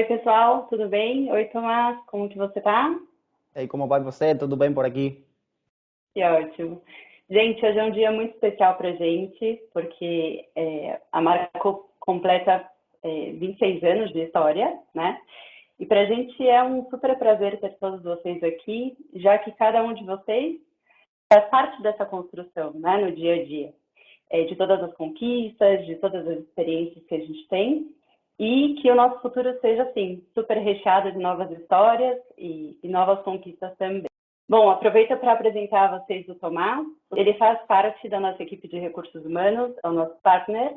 Oi, pessoal, tudo bem? Oi, Tomás, como que você tá? Hey, como vai você? Tudo bem por aqui? Que ótimo. Gente, hoje é um dia muito especial pra gente, porque a marca completa 26 anos de história, né? E pra gente é um super prazer ter todos vocês aqui, já que cada um de vocês faz parte dessa construção, né, no dia a dia. De todas as conquistas, de todas as experiências que a gente tem, e que o nosso futuro seja, assim, super recheado de novas histórias e novas conquistas também. Bom, aproveito para apresentar a vocês o Tomás. Ele faz parte da nossa equipe de recursos humanos, é o nosso partner,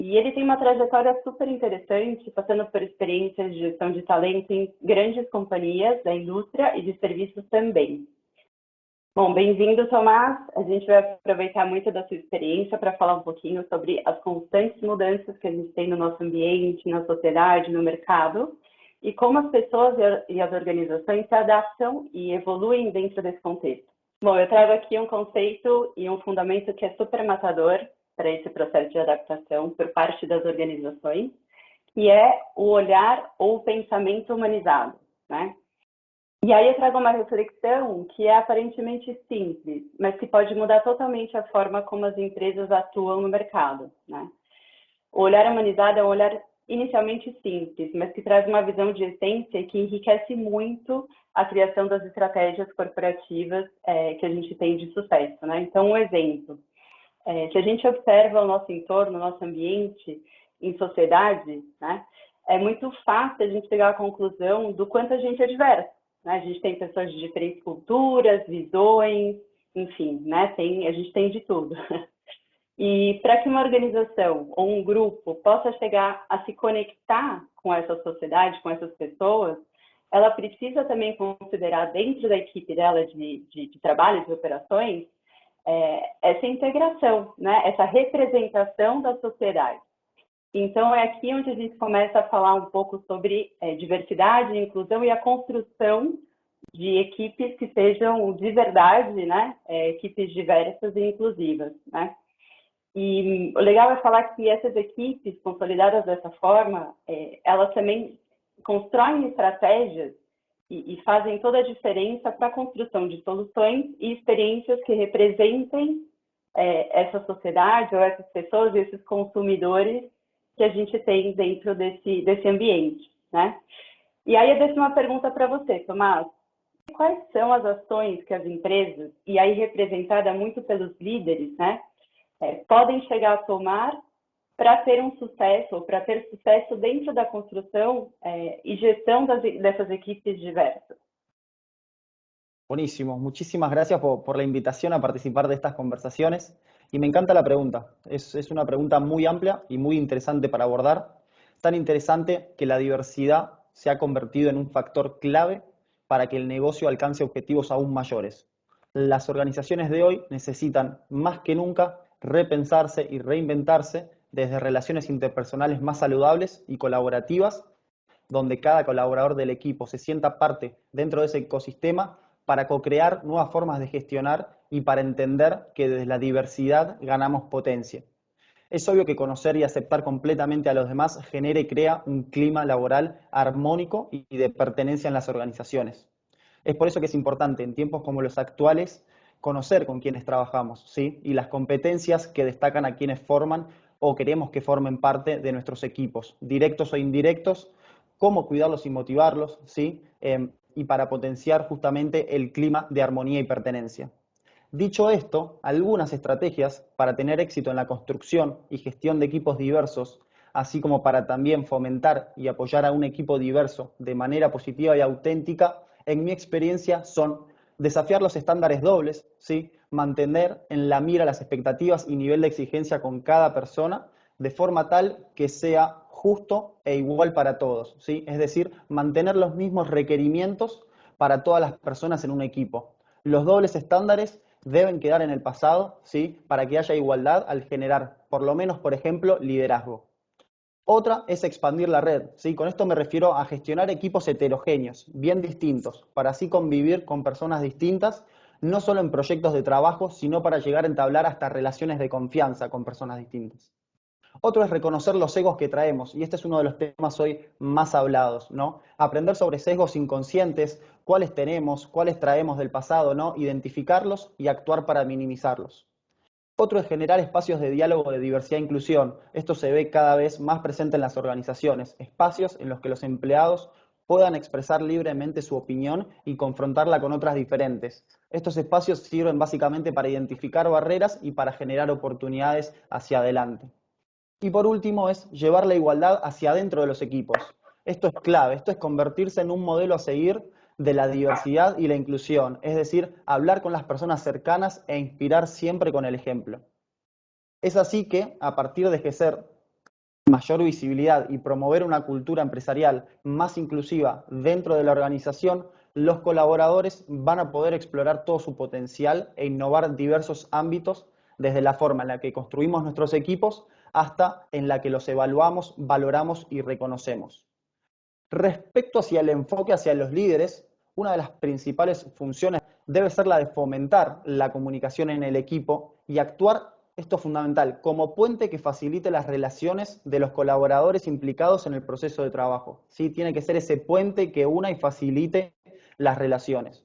e ele tem uma trajetória super interessante, passando por experiências de gestão de talento em grandes companhias da indústria e de serviços também. Bom, bem-vindo, Tomás. A gente vai aproveitar muito da sua experiência para falar um pouquinho sobre as constantes mudanças que a gente tem no nosso ambiente, na sociedade, no mercado, e como as pessoas e as organizações se adaptam e evoluem dentro desse contexto. Bom, eu trago aqui um conceito e um fundamento que é super matador para esse processo de adaptação por parte das organizações, que é o olhar ou o pensamento humanizado, né? E aí eu trago uma reflexão que é aparentemente simples, mas que pode mudar totalmente a forma como as empresas atuam no mercado, né? O olhar humanizado é um olhar inicialmente simples, mas que traz uma visão de essência que enriquece muito a criação das estratégias corporativas que a gente tem de sucesso, né? Então, um exemplo, se a gente observa o nosso entorno, o nosso ambiente em sociedade, né? É muito fácil a gente chegar à conclusão do quanto a gente é diverso, né? A gente tem pessoas de diferentes culturas, visões, enfim, né? A gente tem de tudo. E para que uma organização ou um grupo possa chegar a se conectar com essa sociedade, com essas pessoas, ela precisa também considerar dentro da equipe dela de trabalho, de operações, essa integração, né? Essa representação da sociedade. Então, é aqui onde a gente começa a falar um pouco sobre diversidade, inclusão e a construção de equipes que sejam de verdade, né? Equipes diversas e inclusivas, né? E o legal é falar que essas equipes consolidadas dessa forma, elas também constroem estratégias e fazem toda a diferença para a construção de soluções e experiências que representem essa sociedade ou essas pessoas, esses consumidores que a gente tem dentro desse ambiente, né? E aí eu deixo uma pergunta para você, Tomás. Quais são as ações que as empresas, e aí representada muito pelos líderes, né, podem chegar a tomar para ter um sucesso, ou para ter sucesso dentro da construção e gestão dessas equipes diversas? Buenísimo. Muchísimas gracias por la invitación a participar de estas conversaciones. Y me encanta la pregunta. Es una pregunta muy amplia y muy interesante para abordar. Tan interesante que la diversidad se ha convertido en un factor clave para que el negocio alcance objetivos aún mayores. Las organizaciones de hoy necesitan más que nunca repensarse y reinventarse desde relaciones interpersonales más saludables y colaborativas, donde cada colaborador del equipo se sienta parte dentro de ese ecosistema para co-crear nuevas formas de gestionar y para entender que desde la diversidad ganamos potencia. Es obvio que conocer y aceptar completamente a los demás genera y crea un clima laboral armónico y de pertenencia en las organizaciones. Es por eso que es importante en tiempos como los actuales conocer con quienes trabajamos, ¿sí? Y las competencias que destacan a quienes forman o queremos que formen parte de nuestros equipos, directos o indirectos, cómo cuidarlos y motivarlos, ¿sí? Y para potenciar justamente el clima de armonía y pertenencia. Dicho esto, algunas estrategias para tener éxito en la construcción y gestión de equipos diversos, así como para también fomentar y apoyar a un equipo diverso de manera positiva y auténtica, en mi experiencia son desafiar los estándares dobles, ¿sí? Mantener en la mira las expectativas y nivel de exigencia con cada persona, de forma tal que sea justo e igual para todos, ¿sí? Es decir, mantener los mismos requerimientos para todas las personas en un equipo. Los dobles estándares deben quedar en el pasado, ¿sí? Para que haya igualdad al generar, por lo menos, por ejemplo, liderazgo. Otra es expandir la red, ¿sí? Con esto me refiero a gestionar equipos heterogéneos, bien distintos, para así convivir con personas distintas, no solo en proyectos de trabajo, sino para llegar a entablar hasta relaciones de confianza con personas distintas. Otro es reconocer los sesgos que traemos, y este es uno de los temas hoy más hablados, ¿no? Aprender sobre sesgos inconscientes, cuáles tenemos, cuáles traemos del pasado, ¿no? Identificarlos y actuar para minimizarlos. Otro es generar espacios de diálogo de diversidad e inclusión. Esto se ve cada vez más presente en las organizaciones, espacios en los que los empleados puedan expresar libremente su opinión y confrontarla con otras diferentes. Estos espacios sirven básicamente para identificar barreras y para generar oportunidades hacia adelante. Y por último es llevar la igualdad hacia adentro de los equipos. Esto es clave, esto es convertirse en un modelo a seguir de la diversidad y la inclusión, es decir, hablar con las personas cercanas e inspirar siempre con el ejemplo. Es así que, a partir de ejercer mayor visibilidad y promover una cultura empresarial más inclusiva dentro de la organización, los colaboradores van a poder explorar todo su potencial e innovar diversos ámbitos, desde la forma en la que construimos nuestros equipos hasta en la que los evaluamos, valoramos y reconocemos. Respecto hacia el enfoque hacia los líderes, una de las principales funciones debe ser la de fomentar la comunicación en el equipo y actuar, esto es fundamental, como puente que facilite las relaciones de los colaboradores implicados en el proceso de trabajo. ¿Sí? Tiene que ser ese puente que una y facilite las relaciones.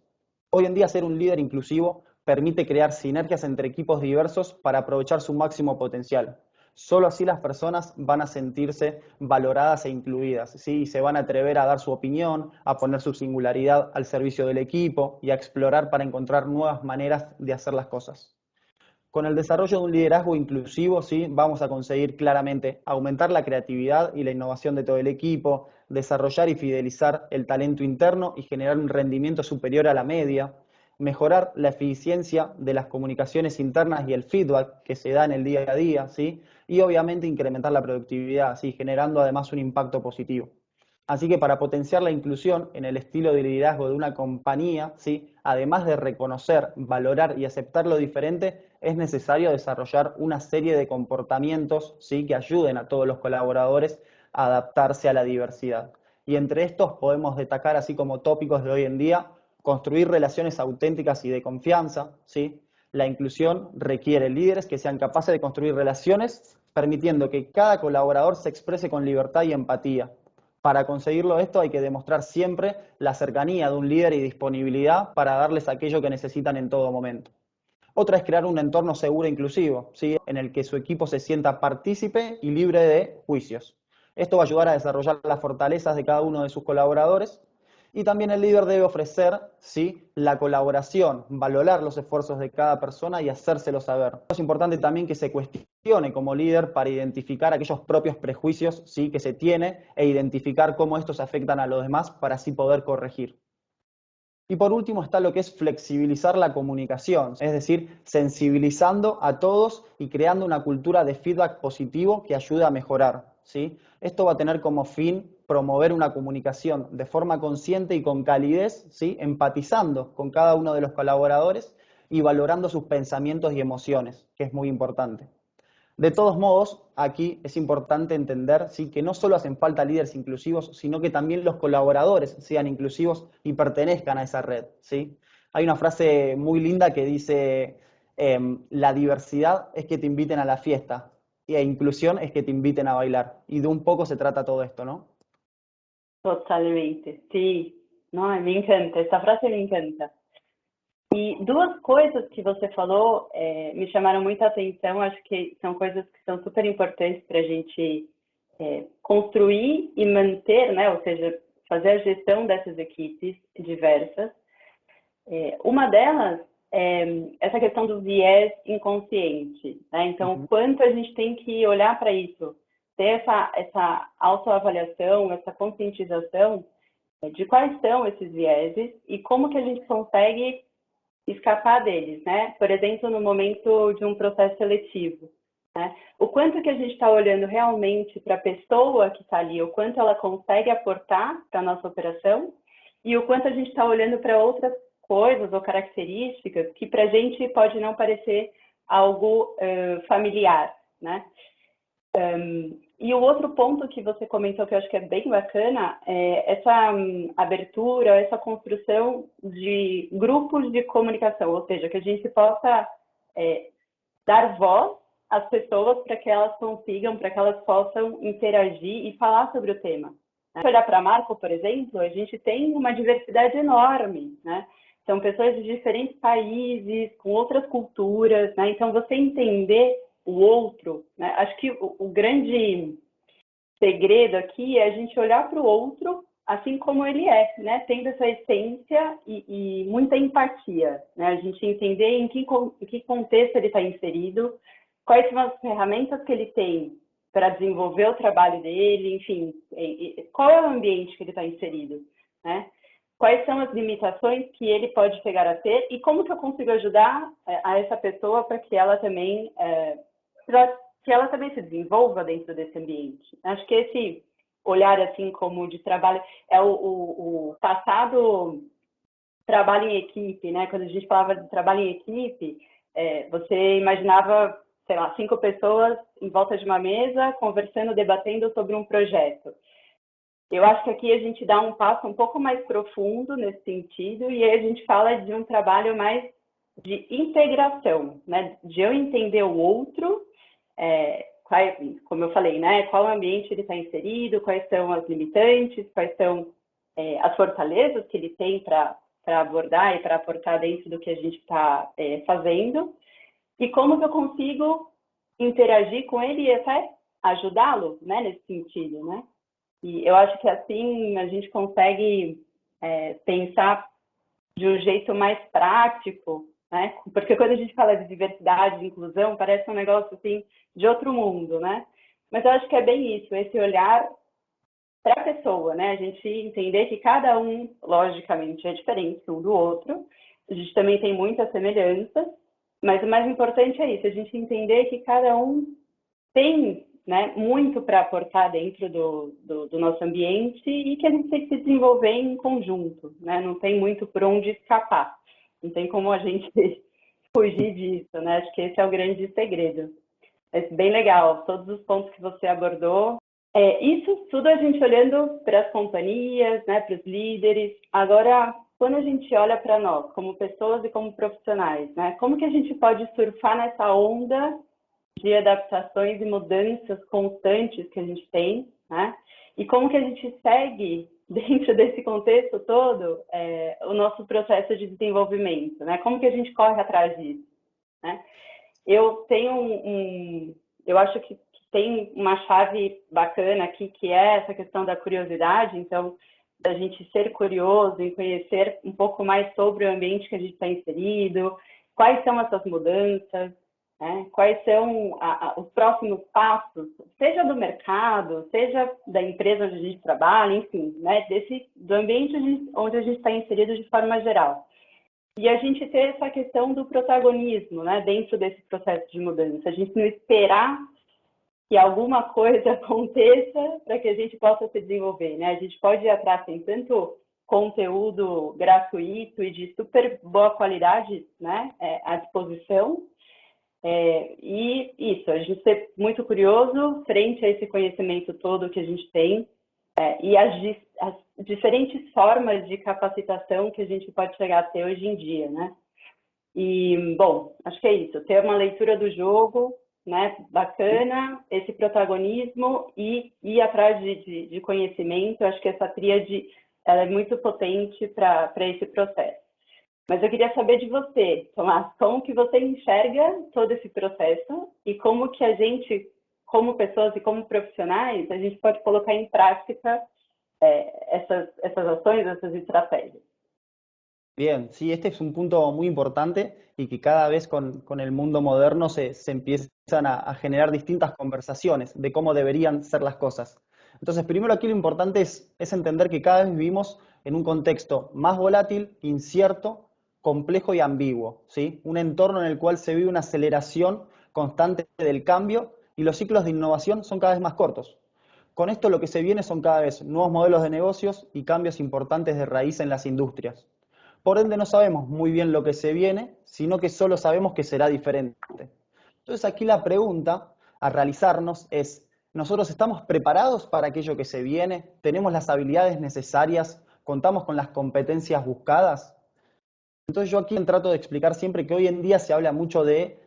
Hoy en día ser un líder inclusivo permite crear sinergias entre equipos diversos para aprovechar su máximo potencial. Solo así las personas van a sentirse valoradas e incluidas, ¿sí? Y se van a atrever a dar su opinión, a poner su singularidad al servicio del equipo y a explorar para encontrar nuevas maneras de hacer las cosas. Con el desarrollo de un liderazgo inclusivo, ¿sí? Vamos a conseguir claramente aumentar la creatividad y la innovación de todo el equipo, desarrollar y fidelizar el talento interno y generar un rendimiento superior a la media, mejorar la eficiencia de las comunicaciones internas y el feedback que se da en el día a día, ¿sí? Y obviamente incrementar la productividad, ¿sí? Generando además un impacto positivo. Así que para potenciar la inclusión en el estilo de liderazgo de una compañía, ¿sí? Además de reconocer, valorar y aceptar lo diferente, es necesario desarrollar una serie de comportamientos, ¿sí? Que ayuden a todos los colaboradores a adaptarse a la diversidad. Y entre estos podemos destacar, así como tópicos de hoy en día, construir relaciones auténticas y de confianza, ¿sí? La inclusión requiere líderes que sean capaces de construir relaciones, permitiendo que cada colaborador se exprese con libertad y empatía. Para conseguirlo esto hay que demostrar siempre la cercanía de un líder y disponibilidad para darles aquello que necesitan en todo momento. Otra es crear un entorno seguro e inclusivo, ¿sí? En el que su equipo se sienta partícipe y libre de juicios. Esto va a ayudar a desarrollar las fortalezas de cada uno de sus colaboradores. Y también el líder debe ofrecer, ¿sí? La colaboración, valorar los esfuerzos de cada persona y hacérselo saber. Es importante también que se cuestione como líder para identificar aquellos propios prejuicios, ¿sí? Que se tiene e identificar cómo estos afectan a los demás para así poder corregir. Y por último está lo que es flexibilizar la comunicación, es decir, sensibilizando a todos y creando una cultura de feedback positivo que ayude a mejorar, ¿sí? Esto va a tener como fin promover una comunicación de forma consciente y con calidez, ¿sí? Empatizando con cada uno de los colaboradores y valorando sus pensamientos y emociones, que es muy importante. De todos modos, aquí es importante entender, ¿sí? Que no solo hacen falta líderes inclusivos, sino que también los colaboradores sean inclusivos y pertenezcan a esa red, ¿sí? Hay una frase muy linda que dice, la diversidad es que te inviten a la fiesta y la inclusión es que te inviten a bailar. Y de un poco se trata todo esto, ¿no? Totalmente, sim. Não, me encanta, essa frase me encanta. E duas coisas que você falou me chamaram muita atenção, acho que são coisas que são super importantes para a gente construir e manter, né? Ou seja, fazer a gestão dessas equipes diversas. Uma delas é essa questão do viés inconsciente, né? Então, o quanto a gente tem que olhar para isso, ter essa autoavaliação, essa conscientização de quais são esses vieses e como que a gente consegue escapar deles, né? Por exemplo, no momento de um processo seletivo, né? O quanto que a gente está olhando realmente para a pessoa que está ali, o quanto ela consegue aportar para a nossa operação e o quanto a gente está olhando para outras coisas ou características que para a gente pode não parecer algo familiar, né? E o outro ponto que você comentou que eu acho que é bem bacana é essa abertura, essa construção de grupos de comunicação, ou seja, que a gente possa dar voz as pessoas para que elas consigam, para que elas possam interagir e falar sobre o tema. Se olhar para a Marco, por exemplo, a gente tem uma diversidade enorme, né? São pessoas de diferentes países, com outras culturas, né? Então, você entender o outro, né? Acho que o grande segredo aqui é a gente olhar para o outro assim como ele é, né? Tendo essa essência e muita empatia, né? A gente entender em que contexto ele está inserido, quais são as ferramentas que ele tem para desenvolver o trabalho dele, enfim, qual é o ambiente que ele está inserido, né? Quais são as limitações que ele pode chegar a ter e como que eu consigo ajudar a essa pessoa para que ela também se desenvolva dentro desse ambiente. Acho que esse olhar assim como de trabalho é o passado trabalho em equipe, né? Quando a gente falava de trabalho em equipe, você imaginava, sei lá, 5 pessoas em volta de uma mesa conversando, debatendo sobre um projeto. Eu acho que aqui a gente dá um passo um pouco mais profundo nesse sentido e aí a gente fala de um trabalho mais de integração, né? De eu entender o outro, como eu falei, né? Qual ambiente ele está inserido, quais são as limitantes, quais são as fortalezas que ele tem para abordar e para aportar dentro do que a gente está fazendo e como que eu consigo interagir com ele e até ajudá-lo, né? Nesse sentido, né? E eu acho que assim a gente consegue pensar de um jeito mais prático, né? Porque quando a gente fala de diversidade, de inclusão, parece um negócio assim de outro mundo, né? Mas eu acho que é bem isso, esse olhar para a pessoa, né? A gente entender que cada um, logicamente, é diferente um do outro. A gente também tem muitas semelhanças, mas o mais importante é isso, a gente entender que cada um tem, né, muito para aportar dentro do nosso ambiente e que a gente tem que se desenvolver em conjunto, né? Não tem muito por onde escapar, não tem como a gente fugir disso, né? Acho que esse é o grande segredo. É bem legal, todos os pontos que você abordou. Isso tudo a gente olhando para as companhias, né, para os líderes. Agora, quando a gente olha para nós, como pessoas e como profissionais, né, como que a gente pode surfar nessa onda de adaptações e mudanças constantes que a gente tem, né? E como que a gente segue dentro desse contexto todo o nosso processo de desenvolvimento, né? Como que a gente corre atrás disso, né? Eu tenho eu acho que tem uma chave bacana aqui que é essa questão da curiosidade, então da gente ser curioso e conhecer um pouco mais sobre o ambiente que a gente está inserido, quais são essas mudanças, né? Quais são os próximos passos, seja do mercado, seja da empresa onde a gente trabalha, enfim, né? Do ambiente onde a gente está inserido de forma geral. E a gente ter essa questão do protagonismo, né? Dentro desse processo de mudança. A gente não esperar que alguma coisa aconteça para que a gente possa se desenvolver, né? A gente pode ir atrás, tem tanto conteúdo gratuito e de super boa qualidade, né? À disposição, e isso, a gente ser muito curioso frente a esse conhecimento todo que a gente tem e as diferentes formas de capacitação que a gente pode chegar a ter hoje em dia, né? E, bom, acho que é isso, ter uma leitura do jogo, né, bacana, esse protagonismo e ir atrás de conhecimento, acho que essa tríade ela é muito potente para esse processo. Mas eu queria saber de você, Tomás, como que você enxerga todo esse processo e como que a gente, como pessoas e como profissionais, a gente pode colocar em prática essas ações, essas estratégias. Bien, sí, este es un punto muy importante y que cada vez con el mundo moderno se empiezan a generar distintas conversaciones de cómo deberían ser las cosas. Entonces, primero aquí lo importante es entender que cada vez vivimos en un contexto más volátil, incierto, complejo y ambiguo, ¿sí? Un entorno en el cual se vive una aceleración constante del cambio y los ciclos de innovación son cada vez más cortos. Con esto lo que se viene son cada vez nuevos modelos de negocios y cambios importantes de raíz en las industrias. Por ende no sabemos muy bien lo que se viene, sino que solo sabemos que será diferente. Entonces aquí la pregunta a realizarnos es, ¿nosotros estamos preparados para aquello que se viene? ¿Tenemos las habilidades necesarias? ¿Contamos con las competencias buscadas? Entonces yo aquí trato de explicar siempre que hoy en día se habla mucho de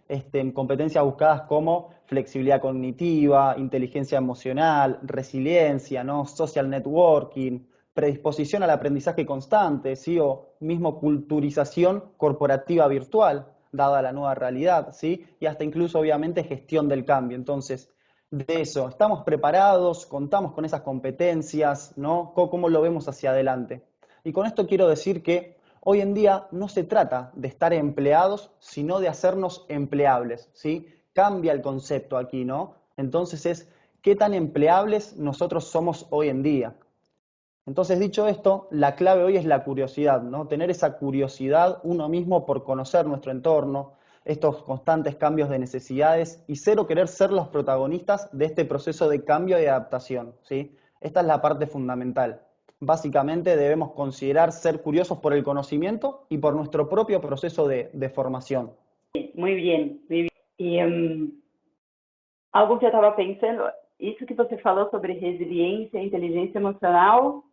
competencias buscadas como flexibilidad cognitiva, inteligencia emocional, resiliencia, ¿no? Social networking, predisposición al aprendizaje constante, ¿sí? O mismo culturización corporativa virtual, dada la nueva realidad, ¿sí? Y hasta incluso obviamente gestión del cambio. Entonces, de eso, ¿estamos preparados? ¿Contamos con esas competencias? ¿No? ¿Cómo lo vemos hacia adelante? Y con esto quiero decir que hoy en día no se trata de estar empleados, sino de hacernos empleables, ¿sí? Cambia el concepto aquí, ¿no? Entonces es, ¿qué tan empleables nosotros somos hoy en día? Entonces, dicho esto, la clave hoy es la curiosidad, ¿no? Tener esa curiosidad uno mismo por conocer nuestro entorno, estos constantes cambios de necesidades y cero querer ser los protagonistas de este proceso de cambio y adaptación, ¿sí? Esta es la parte fundamental. Básicamente debemos considerar ser curiosos por el conocimiento y por nuestro propio proceso de formación. Muy bien, muy bien. E algo que eu estava pensando, isso que você falou sobre resiliência e inteligência emocional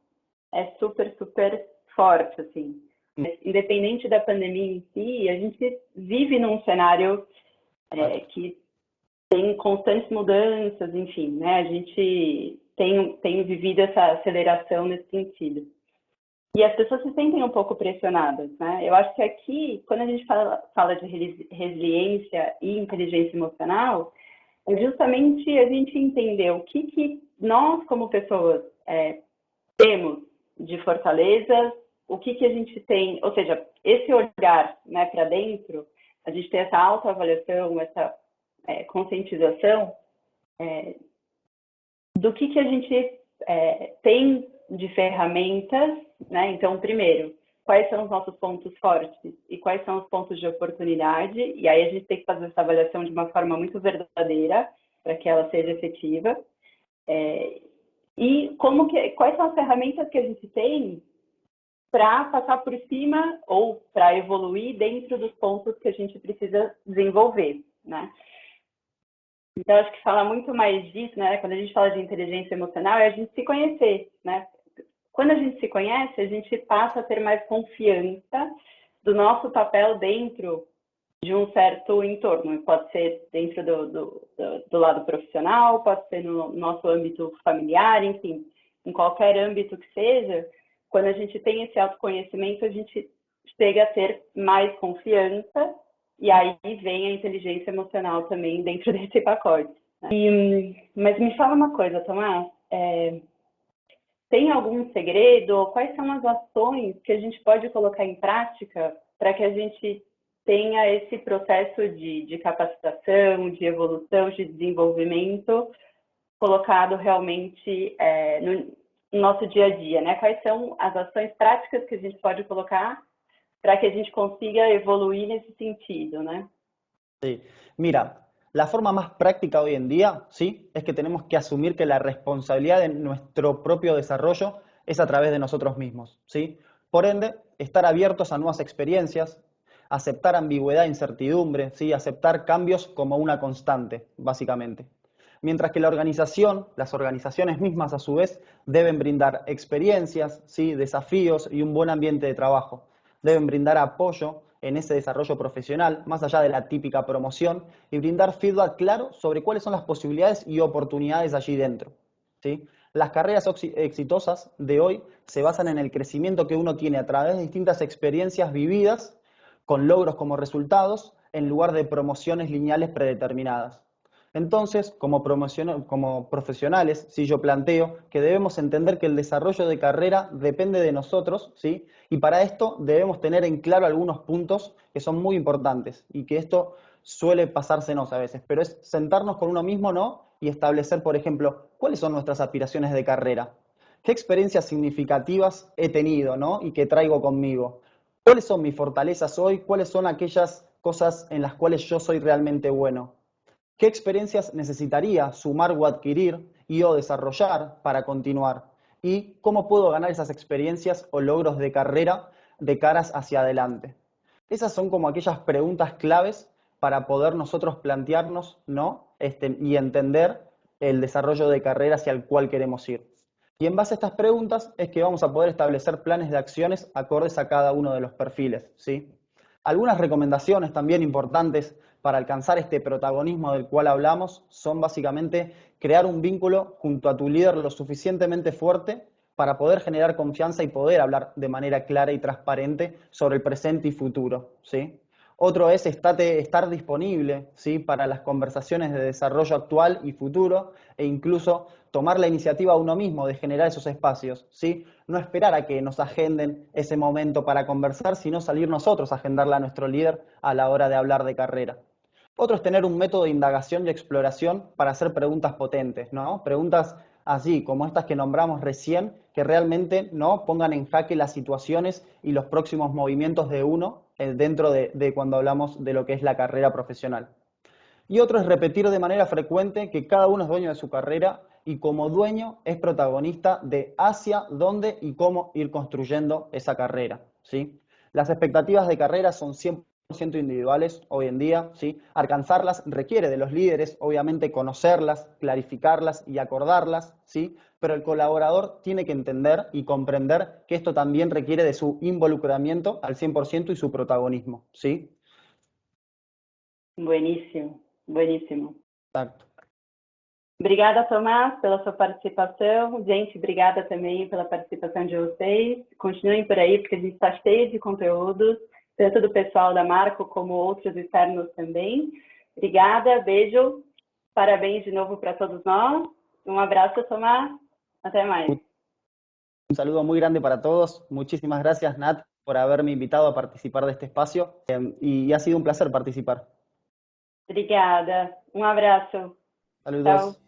é super, super forte, assim. Independente da pandemia em si, a gente vive num cenário que tem constantes mudanças, enfim, né? A gente tem vivido essa aceleração nesse sentido. E as pessoas se sentem um pouco pressionadas, né? Eu acho que aqui, quando a gente fala de resiliência e inteligência emocional, é justamente a gente entender o que nós, como pessoas, temos de fortalezas, o que a gente tem, ou seja, esse olhar, né, para dentro, a gente ter essa autoavaliação, essa conscientização do que a gente tem de ferramentas, né? Então, primeiro, quais são os nossos pontos fortes e quais são os pontos de oportunidade, e aí a gente tem que fazer essa avaliação de uma forma muito verdadeira para que ela seja efetiva. E quais são as ferramentas que a gente tem para passar por cima ou para evoluir dentro dos pontos que a gente precisa desenvolver, né? Então, acho que fala muito mais disso, né? Quando a gente fala de inteligência emocional, é a gente se conhecer, né? Quando a gente se conhece, a gente passa a ter mais confiança do nosso papel dentro de um certo entorno. Pode ser dentro do lado profissional, pode ser no nosso âmbito familiar, enfim, em qualquer âmbito que seja. Quando a gente tem esse autoconhecimento, a gente chega a ter mais confiança e aí vem a inteligência emocional também dentro desse pacote. Mas me fala uma coisa, Tomás, tem algum segredo? Quais são as ações que a gente pode colocar em prática para que a gente tenha esse processo de capacitação, de evolução, de desenvolvimento colocado realmente no nosso dia a dia, né? Quais são as ações práticas que a gente pode colocar para que a gente consiga evoluir nesse sentido, ¿no? Sí. Mira, la forma más práctica hoy en día, ¿sí? Es que tenemos que asumir que la responsabilidad de nuestro propio desarrollo es a través de nosotros mismos, ¿sí? Por ende, estar abiertos a nuevas experiencias, aceptar ambigüedad e incertidumbre, ¿sí? Aceptar cambios como una constante, básicamente. Mientras que las organizaciones mismas a su vez deben brindar experiencias, ¿sí? Desafíos y un buen ambiente de trabajo. Deben brindar apoyo en ese desarrollo profesional, más allá de la típica promoción, y brindar feedback claro sobre cuáles son las posibilidades y oportunidades allí dentro, ¿sí? Las carreras exitosas de hoy se basan en el crecimiento que uno tiene a través de distintas experiencias vividas, con logros como resultados, en lugar de promociones lineales predeterminadas. Entonces, como profesionales, si yo planteo que debemos entender que el desarrollo de carrera depende de nosotros, ¿sí? Y para esto debemos tener en claro algunos puntos que son muy importantes y que esto suele pasársenos a veces, pero es sentarnos con uno mismo, ¿no? Y establecer, por ejemplo, cuáles son nuestras aspiraciones de carrera, qué experiencias significativas he tenido, ¿no? Y que traigo conmigo, cuáles son mis fortalezas hoy, cuáles son aquellas cosas en las cuales yo soy realmente bueno. ¿Qué experiencias necesitaría sumar o adquirir y o desarrollar para continuar? ¿Y cómo puedo ganar esas experiencias o logros de carrera de caras hacia adelante? Esas son como aquellas preguntas claves para poder nosotros plantearnos, ¿no? Y entender el desarrollo de carrera hacia el cual queremos ir. Y en base a estas preguntas es que vamos a poder establecer planes de acciones acordes a cada uno de los perfiles, ¿sí? Algunas recomendaciones también importantes para alcanzar este protagonismo del cual hablamos son básicamente crear un vínculo junto a tu líder lo suficientemente fuerte para poder generar confianza y poder hablar de manera clara y transparente sobre el presente y futuro, ¿sí? Otro es estar disponible, ¿sí?, para las conversaciones de desarrollo actual y futuro e incluso tomar la iniciativa uno mismo de generar esos espacios, ¿sí? No esperar a que nos agenden ese momento para conversar, sino salir nosotros a agendarle a nuestro líder a la hora de hablar de carrera. Otro es tener un método de indagación y exploración para hacer preguntas potentes, ¿no? Preguntas así, como estas que nombramos recién, que realmente no pongan en jaque las situaciones y los próximos movimientos de uno dentro de cuando hablamos de lo que es la carrera profesional. Y otro es repetir de manera frecuente que cada uno es dueño de su carrera y como dueño es protagonista de hacia dónde y cómo ir construyendo esa carrera, ¿sí? Las expectativas de carrera son 100% individuales hoy en día, ¿sí? Alcanzarlas requiere de los líderes, obviamente conocerlas, clarificarlas y acordarlas, ¿sí? Pero el colaborador tiene que entender y comprender que esto también requiere de su involucramiento al 100% y su protagonismo, ¿sí? Bueníssimo, bueníssimo. Exacto. Obrigada, Tomás, pela sua participação. Gente, obrigada também pela participação de vocês. Continuem por aí, porque a gente está cheio de conteúdos, tanto do pessoal da Marco como outros externos também. Obrigada, beijo, parabéns de novo para todos nós. Um abraço, Tomás. Até mais. Un saludo muy grande para todos. Muchísimas gracias, Nat, por haberme invitado a participar de este espacio y ha sido un placer participar. Obrigada. Um abraço. Saludos. Tchau.